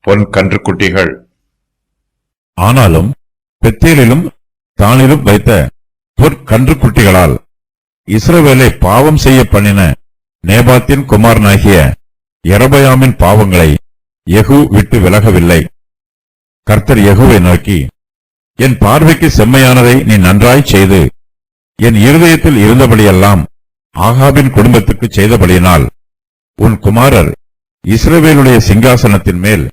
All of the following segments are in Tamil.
பொன் கன்றுக்குட்டிகள். ஆனாலும் பெத்தேலிலும் தானிலும் வைத்த பொற்கன்றுக்குட்டிகளால் இஸ்ரவேலை பாவம் செய்ய பண்ணின நேபாத்தின் குமாரனாகிய யெரொபெயாமின் பாவங்களை யெகூ விட்டு விலகவில்லை. கர்த்தர் யெகூவை நோக்கி, என் பார்வைக்கு செம்மையானதை நீ நன்றாய் செய்து என் இருதயத்தில் இருந்தபடியெல்லாம் ஆகாபின் குடும்பத்துக்கு செய்தபடியினால் உன் குமாரர் இஸ்ரவேலுடைய சிங்காசனத்தின் மேல்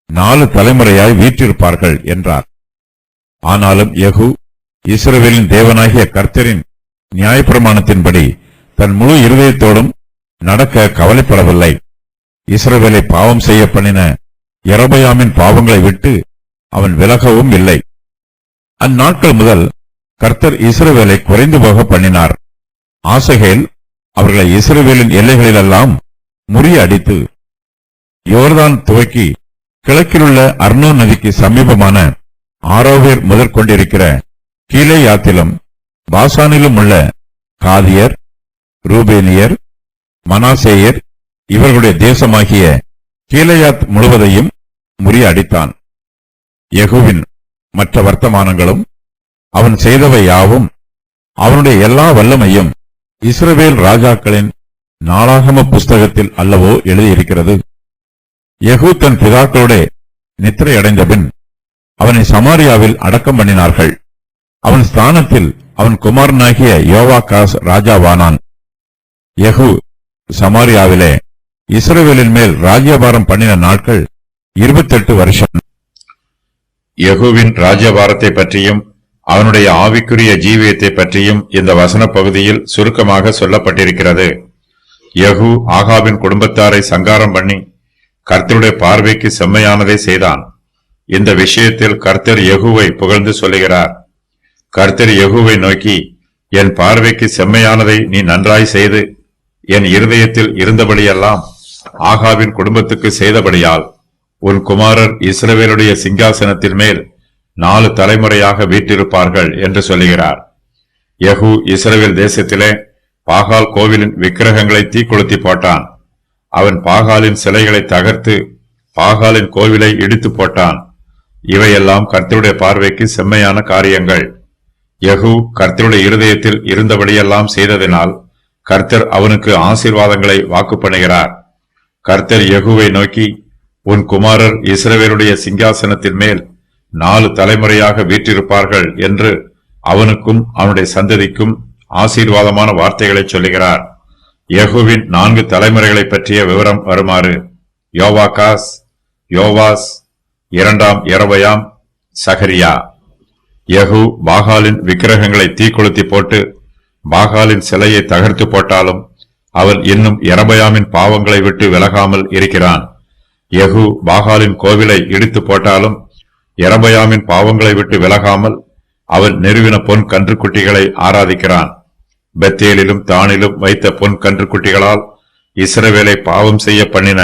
4 தலைமுறையாய் வீற்றிருப்பார்கள் என்றார். ஆனாலும் யெகூ இஸ்ரவேலின் தேவனாகிய கர்த்தரின் நியாயப்பிரமாணத்தின்படி தன் முழு இருதயத்தோடும் நடக்க கவலைப்படவில்லை. இஸ்ரவேலை பாவம் செய்ய பண்ணின யெரொபெயாமின் பாவங்களை விட்டு அவன் விலகவும் இல்லை. அந்நாட்கள் முதல் கர்த்தர் இஸ்ரவேலை குறைந்து போக பண்ணினார். ஆசகேல் அவர்களை இஸ்ரவேலின் எல்லைகளிலெல்லாம் முறியடித்து யோர்தான் துவக்கி கிழக்கிலுள்ள அர்னோன் நதிக்கு சமீபமான ஆரோவேர் முதற்கொண்டிருக்கிற கீலேயாத்திலும் பாசானிலும் உள்ள காதியர், ரூபேனியர், மனாசேயர் இவர்களுடைய தேசமாகிய கீலேயாத் முழுவதையும் முறியடித்தான். யெகூவின் மற்ற வர்த்தமானங்களும் அவன் செய்தவை யாவும் அவனுடைய எல்லா வல்லமையும் இஸ்ரவேல் ராஜாக்களின் நாளாகம புஸ்தகத்தில் அல்லவோ எழுதியிருக்கிறது. யெகூ தன் பிதாக்களோட நித்திரையடைந்தபின் அவனை சமாரியாவில் அடக்கம் பண்ணினார்கள். அவன் ஸ்தானத்தில் அவன் குமாரனாகிய யோவாகாஸ் ராஜாவானான். யெகூ சமாரியாவிலே இஸ்ரவேலின் மேல் ராஜ்யபாரம் பண்ணின நாட்கள் 28 வருஷம். யெகூவின் ராஜ்யபாரத்தை பற்றியும் அவனுடைய ஆவிக்குரிய ஜீவியத்தை பற்றியும் இந்த வசன பகுதியில் சுருக்கமாக சொல்லப்பட்டிருக்கிறது. யெகூ ஆகாபின் குடும்பத்தாரை சங்காரம் பண்ணி கர்த்தருடைய பார்வைக்கு செம்மையானதை செய்தான். இந்த விஷயத்தில் கர்த்தர் யெகூவை புகழ்ந்து சொல்லுகிறார். கர்த்தர் யெகூவை நோக்கி, என் பார்வைக்கு செம்மையானதை நீ நன்றாய் செய்து என் இருதயத்தில் இருந்தபடியெல்லாம் ஆகாபின் குடும்பத்துக்கு செய்தபடியால் உன் குமாரர் இஸ்ரவேலுடைய சிங்காசனத்தின் மேல் 4 தலைமுறையாக வீற்றிருப்பார்கள் என்று சொல்லுகிறார். யெகூ இஸ்ரவேல் தேசத்திலே பாகால் கோவிலின் விக்கிரகங்களை தீக்கொளுத்தி போட்டான். அவன் பாகாலின் சிலைகளை தகர்த்து பாகாலின் கோவிலை இடித்து போட்டான். இவையெல்லாம் கர்த்தருடைய பார்வைக்கு செம்மையான காரியங்கள். யெகூ கர்த்தருடைய இருதயத்தில் இருந்தபடியெல்லாம் செய்ததினால் கர்த்தர் அவனுக்கு ஆசீர்வாதங்களை வாக்கு பண்ணுகிறார். கர்த்தர் யெகூவை நோக்கி, உன் குமாரர் இஸ்ரவேலுடைய சிங்காசனத்தின் மேல் 4 தலைமுறையாக வீற்றிருப்பார்கள் என்று அவனுக்கும் அவனுடைய சந்ததிக்கும் ஆசீர்வாதமான வார்த்தைகளை சொல்லுகிறார். யெகூவின் 4 தலைமுறைகளை பற்றிய விவரம் வருமாறு: யோவாகாஸ், யோவாஸ், 2ஆம் யெரொபெயாம், சகரியா. யெகூ பாகாலின் விக்கிரகங்களை தீக்கொளுத்தி போட்டு பாகாலின் சிலையை தகர்த்து போட்டாலும் அவன் இன்னும் யெரொபெயாமின் பாவங்களை விட்டு விலகாமல் இருக்கிறான். யெகூ பாகாலின் கோவிலை இடித்து போட்டாலும் யெரொபெயாமின் பாவங்களை விட்டு விலகாமல் அவன் நிறுவின பொன் கன்றுக்குட்டிகளை ஆராதிக்கிறான். பெத்தேலிலும் தானிலும் வைத்த பொன் கன்றுக்குட்டிகளால் இஸ்ரவேலை பாவம் செய்ய பண்ணின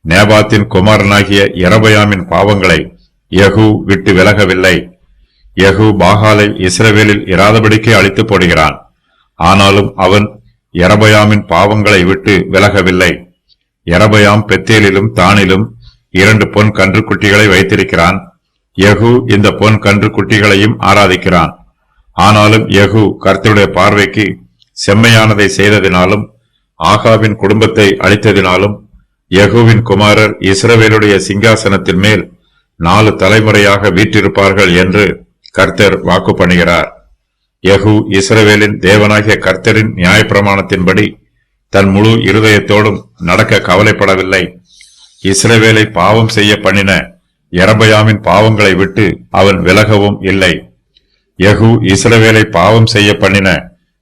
நேபாத்தின் குமாரனாகிய யெரொபெயாமின் பாவங்களை யெகூ விட்டு விலகவில்லை. யெகூ பாகாலை இஸ்ரவேலில் இராதபடிக்கு அழித்து போடுகிறான். ஆனாலும் அவன் யெரொபெயாமின் பாவங்களை விட்டு விலகவில்லை. யெரொபெயாம் பெத்தேலிலும் தானிலும் 2 பொன் கன்றுக்குட்டிகளை வைத்திருக்கிறான். யெகூ இந்த பொன் கன்றுக்குட்டிகளையும் ஆராதிக்கிறான். ஆனாலும் யெகூ கர்த்தருடைய பார்வைக்கு செம்மையானதை செய்ததினாலும் ஆகாபின் குடும்பத்தை அழித்ததினாலும் யெகூவின் குமாரர் இஸ்ரவேலுடைய சிங்காசனத்தின் மேல் 4 தலைமுறையாக வீற்றிருப்பார்கள் என்று கர்த்தர் வாக்கு பண்ணுகிறார். யெகூ இஸ்ரவேலின் தேவனாகிய கர்த்தரின் நியாயப்பிரமாணத்தின்படி தன் முழு இருதயத்தோடும் நடக்க கவலைப்படவில்லை. இஸ்ரவேலை பாவம் செய்ய பண்ணின யெரொபெயாமின் பாவங்களை விட்டு அவன் விலகவும் இல்லை. யெகூ இஸ்ரவேலை பாவம் செய்ய பண்ணின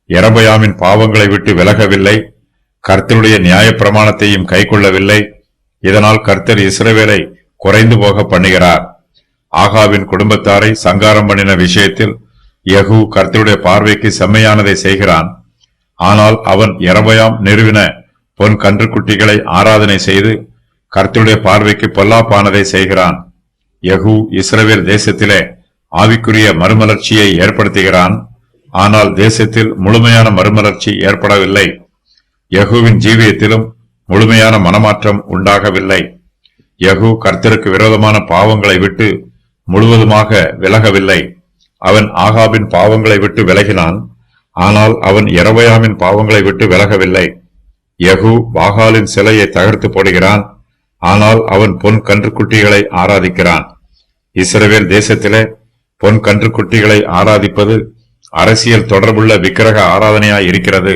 யெரொபெயாமின் பாவங்களை விட்டு விலகவில்லை. கர்த்தருடைய நியாயப்பிரமாணத்தையும் கைக்கொள்ளவில்லை. இதனால் கர்த்தர் இஸ்ரவேலை குறைந்து போக பண்ணுகிறார். ஆகாவின் குடும்பத்தாரை சங்காரம் பண்ணின விஷயத்தில் யெகூ கர்த்தருடைய பார்வைக்கு செம்மையானதை செய்கிறான். ஆனால் அவன் யெரொபெயாம் நிறுவின பொன் கன்றுக்குட்டிகளை ஆராதனை செய்து கர்த்தருடைய பார்வைக்கு பொல்லாப்பானதை செய்கிறான். யெகூ இஸ்ரவேல் தேசத்திலே ஆவிக்குரிய மறுமலர்ச்சியை ஏற்படுத்துகிறான். ஆனால் தேசத்தில் முழுமையான மறுமலர்ச்சி ஏற்படவில்லை. யெகூவின் ஜீவியத்திலும் முழுமையான மனமாற்றம் உண்டாகவில்லை. யெகூ கர்த்தருக்கு விரோதமான பாவங்களை விட்டு முழுவதுமாக விலகவில்லை. அவன் ஆகாபின் பாவங்களை விட்டு விலகினான், ஆனால் அவன் யெரொபெயாமின் பாவங்களை விட்டு விலகவில்லை. யெகூ பாகாலின் சிலையை தகர்த்து போடுகிறான், ஆனால் அவன் பொன் கன்றுக்குட்டிகளை ஆராதிக்கிறான். இஸ்ரவேல் தேசத்திலே பொன் கன்றுக்குட்டிகளை ஆராதிப்பது அரசியல் தொடர்புள்ள விக்கிரக ஆராதனையாய் இருக்கிறது.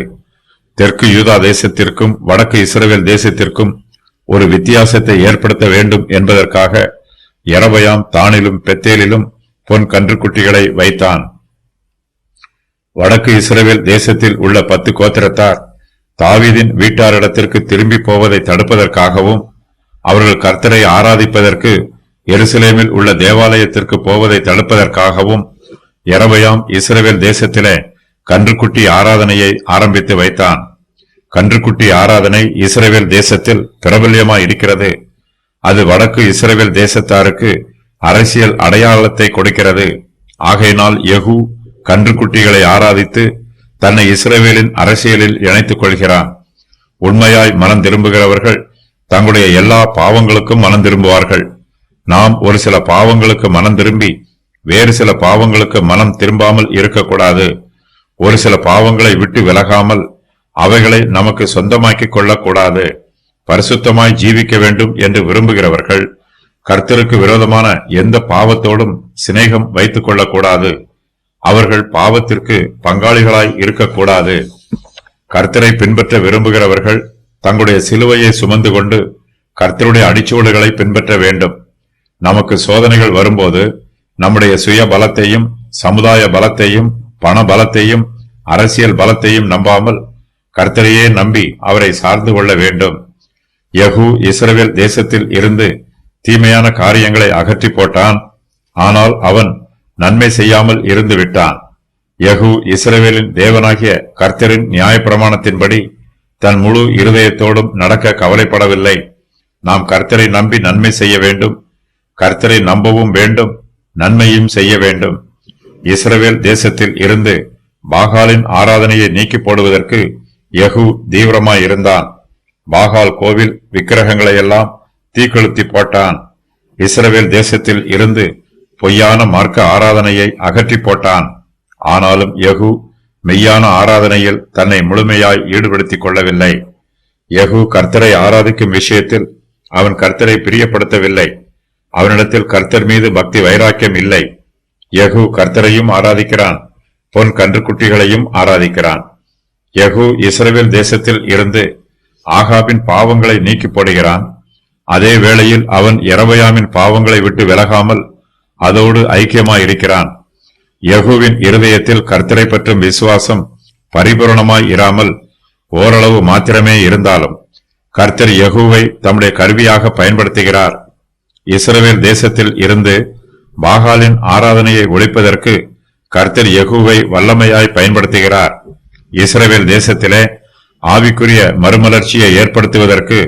தெற்கு யூதா தேசத்திற்கும் வடக்கு இஸ்ரவேல் தேசத்திற்கும் ஒரு வித்தியாசத்தை ஏற்படுத்த வேண்டும் என்பதற்காக யெரொபெயாம் தானிலும் பெத்தேலிலும் பொன் கன்றுக்குட்டிகளை வைத்தான். வடக்கு இஸ்ரவேல் தேசத்தில் உள்ள 10 கோத்திரத்தார் தாவீதின் வீட்டாரிடத்திற்கு திரும்பி போவதை தடுப்பதற்காகவும் அவர்கள் கர்த்தரை ஆராதிப்பதற்கு எருசலேமில் உள்ள தேவாலயத்திற்கு போவதை தடுப்பதற்காகவும் யெரொபெயாம் இஸ்ரவேல் தேசத்திலே கன்றுக்குட்டி ஆராதனையை ஆரம்பித்து வைத்தான். கன்றுக்குட்டி ஆராதனை இஸ்ரவேல் தேசத்தில் பிரபல்யமாய் இருக்கிறது. அது வடக்கு இஸ்ரவேல் தேசத்தாருக்கு அரசியல் அடையாளத்தை கொடுக்கிறது. ஆகையினால் யெகூ கன்றுக்குட்டிகளை ஆராதித்து தன்னை இஸ்ரவேலின் அரசியலில் இணைத்துக் கொள்கிறான். உண்மையாய் மனம் திரும்புகிறவர்கள் தங்களுடைய எல்லா பாவங்களுக்கும் மனம் திரும்புவார்கள். நாம் ஒரு சில பாவங்களுக்கு மனம் திரும்பி வேறு சில பாவங்களுக்கு மனம் திரும்பாமல் இருக்கக்கூடாது. ஒரு சில பாவங்களை விட்டு விலகாமல் அவைகளை நமக்கு சொந்தமாக்கிக் கொள்ளக்கூடாது. பரிசுத்தமாய் ஜீவிக்க வேண்டும் என்று விரும்புகிறவர்கள் கர்த்தருக்கு விரோதமான எந்த பாவத்தோடும் சிநேகம் வைத்துக் கொள்ளக்கூடாது. அவர்கள் பாவத்திற்கு பங்காளிகளாய் இருக்கக்கூடாது. கர்த்தரை பின்பற்ற விரும்புகிறவர்கள் தங்களுடைய சிலுவையை சுமந்து கொண்டு கர்த்தருடைய அடிச்சுவடுகளை பின்பற்ற வேண்டும். நமக்கு சோதனைகள் வரும்போது நம்முடைய சுய பலத்தையும் சமுதாய பலத்தையும் பண பலத்தையும் அரசியல் பலத்தையும் நம்பாமல் கர்த்தரையே நம்பி அவரை சார்ந்து கொள்ள வேண்டும். யெகூ இஸ்ரவேல் தேசத்தில் இருந்து தீமையான காரியங்களை அகற்றி போட்டான், ஆனால் அவன் நன்மை செய்யாமல் இருந்து விட்டான். யெகூ இஸ்ரவேலின் தேவனாகிய கர்த்தரின் நியாயப்பிரமாணத்தின்படி தன் முழு இருதயத்தோடும் நடக்க கவலைப்படவில்லை. நாம் கர்த்தரை நம்பி நன்மை செய்ய வேண்டும், கர்த்தரை நம்பவும் வேண்டும், நன்மையும் செய்ய வேண்டும். இஸ்ரவேல் தேசத்தில் இருந்து பாகாலின் ஆராதனையை நீக்கி போடுவதற்கு யெகூ தீவிரமாய் இருந்தான். பாகால் கோவில் விக்கிரகங்களை எல்லாம் தீக்கொளுத்தி போட்டான். இஸ்ரவேல் தேசத்தில் இருந்து பொய்யான மார்க்க ஆராதனையை அகற்றி போட்டான். ஆனாலும் யெகூ மெய்யான ஆராதனையில் தன்னை முழுமையாய் ஈடுபடுத்திக் கொள்ளவில்லை. யெகூ கர்த்தரை ஆராதிக்கும் விஷயத்தில் அவன் கர்த்தரை பிரியப்படுத்தவில்லை. அவனிடத்தில் கர்த்தர் மீது பக்தி வைராக்கியம் இல்லை. யெகூ கர்த்தரையும் ஆராதிக்கிறான், பொன் கன்றுக்குட்டிகளையும் ஆராதிக்கிறான். யெகூ இஸ்ரவேல் தேசத்தில் இருந்து ஆகாபின் பாவங்களை நீக்கி போடுகிறான். அதே வேளையில் அவன் யெரொபெயாமின் பாவங்களை விட்டு விலகாமல் அதோடு ஐக்கியமாயிருக்கிறான். யெகூவின் இருதயத்தில் கர்த்தரை பற்றும் விசுவாசம் பரிபூரணமாய் இராமல் ஓரளவு மாத்திரமே இருந்தாலும் கர்த்தர் யெகூவை தம்முடைய கருவியாக பயன்படுத்துகிறார். இஸ்ரவேல் தேசத்தில் இருந்து பாகாலின் ஆராதனையை ஒழிப்பதற்கு கர்த்தர் யெகூவை வல்லமையாய் பயன்படுத்துகிறார். இஸ்ரவேல் தேசத்திலே ஆவிக்குரிய மறுமலர்ச்சியை ஏற்படுத்துவதற்கு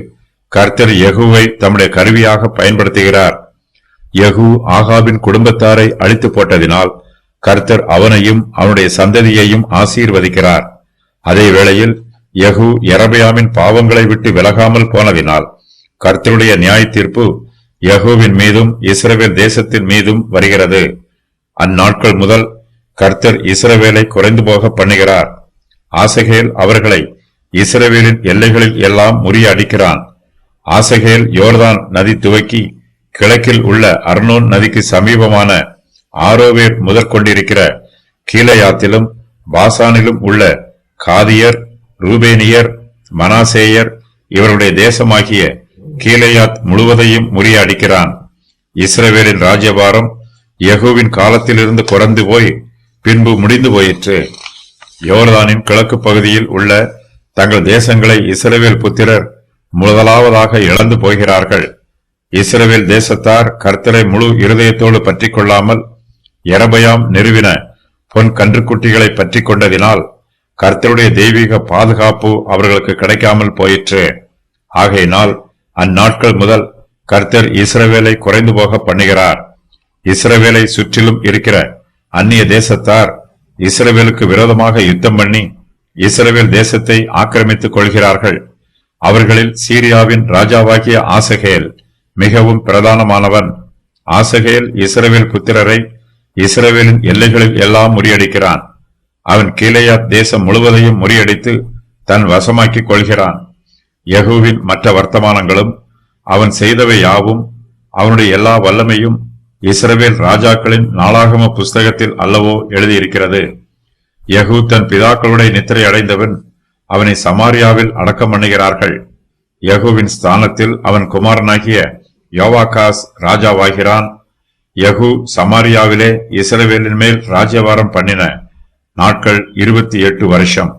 கர்த்தர் யெகூவை தம்முடைய கருவியாக பயன்படுத்துகிறார். யெகூ ஆகாபின் குடும்பத்தாரை அழித்து போட்டதினால் கர்த்தர் அவனையும் அவனுடைய சந்ததியையும் ஆசீர்வதிக்கிறார். அதே வேளையில் யெகூ யெரொபெயாமின் பாவங்களை விட்டு விலகாமல் போனதினால் கர்த்தருடைய நியாய தீர்ப்பு யெகூவின் மீதும் இஸ்ரவேல் தேசத்தின் மீதும் வருகிறது. அந்நாட்கள் முதல் கர்த்தர் இஸ்ரவேலை குறைந்து போக பண்ணுகிறார். ஆசகேல் அவர்களை இஸ்ரவேலின் எல்லைகளில் எல்லாம் முறியடிக்கிறான். ஆசகேல் யோர்தான் நதி துவக்கி கிழக்கில் உள்ள அர்னோன் நதிக்கு சமீபமான ஆரோவேர் முதற்கொண்டிருக்கிற கீலேயாத்திலும் பாசானிலும் உள்ள காதியர், ரூபேனியர், மனாசேயர் இவருடைய தேசமாகிய கீலேயாத் முழுவதையும் முறியடிக்கிறான். இஸ்ரவேலின் ராஜ்யபாரம் யெகூவின் காலத்திலிருந்து குறைந்து போய் பின்பு முடிந்து போயிற்று. யோர்தானின் கிழக்கு பகுதியில் உள்ள தங்கள் தேசங்களை இஸ்ரவேல் புத்திரர் முதலாவதாக இழந்து போகிறார்கள். இஸ்ரவேல் தேசத்தார் கர்த்தரை முழு இருதயத்தோடு பற்றி கொள்ளாமல் யெரொபெயாம் நிறுவின பொன் கன்றுக்குட்டிகளை பற்றி கொண்டதினால் கர்த்தருடைய தெய்வீக பாதுகாப்பு அவர்களுக்கு கிடைக்காமல் போயிற்று. ஆகையினால் அந்நாட்கள் முதல் கர்த்தர் இஸ்ரவேலை குறைந்து போக பண்ணுகிறார். இஸ்ரவேலை சுற்றிலும் இருக்கிற அந்நிய தேசத்தார் இஸ்ரவேலுக்கு விரோதமாக யுத்தம் பண்ணி இஸ்ரவேல் தேசத்தை ஆக்கிரமித்துக் கொள்கிறார்கள். அவர்களில் சீரியாவின் ராஜாவாகிய ஆசகேல் மிகவும் பிரதானமானவன். ஆசகேல் இஸ்ரவேல் புத்திரரை இஸ்ரவேலின் எல்லைகளில் எல்லாம் முறியடிக்கிறான். அவன் கீலேயாத் தேசம் முழுவதையும் முறியடித்து தன் வசமாக்கிக் கொள்கிறான். யெகூவின் மற்ற வர்த்தமானங்களும் அவன் செய்தவை யாவும் அவனுடைய எல்லா வல்லமையும் இஸ்ரவேல் ராஜாக்களின் நாளாகம புஸ்தகத்தில் அல்லவோ எழுதியிருக்கிறது. யெகூ தன் பிதாக்களுடைய நித்திரை அடைந்தவன். அவனை சமாரியாவில் அடக்கம் பண்ணுகிறார்கள். யெகூவின் ஸ்தானத்தில் அவன் குமாரனாகிய யோவாகாஸ் ராஜாவாகிறான். யெகூ சமாரியாவிலே இஸ்ரவேலின் மேல் ராஜ்யபாரம் பண்ணின நாட்கள் 28 வருஷம்.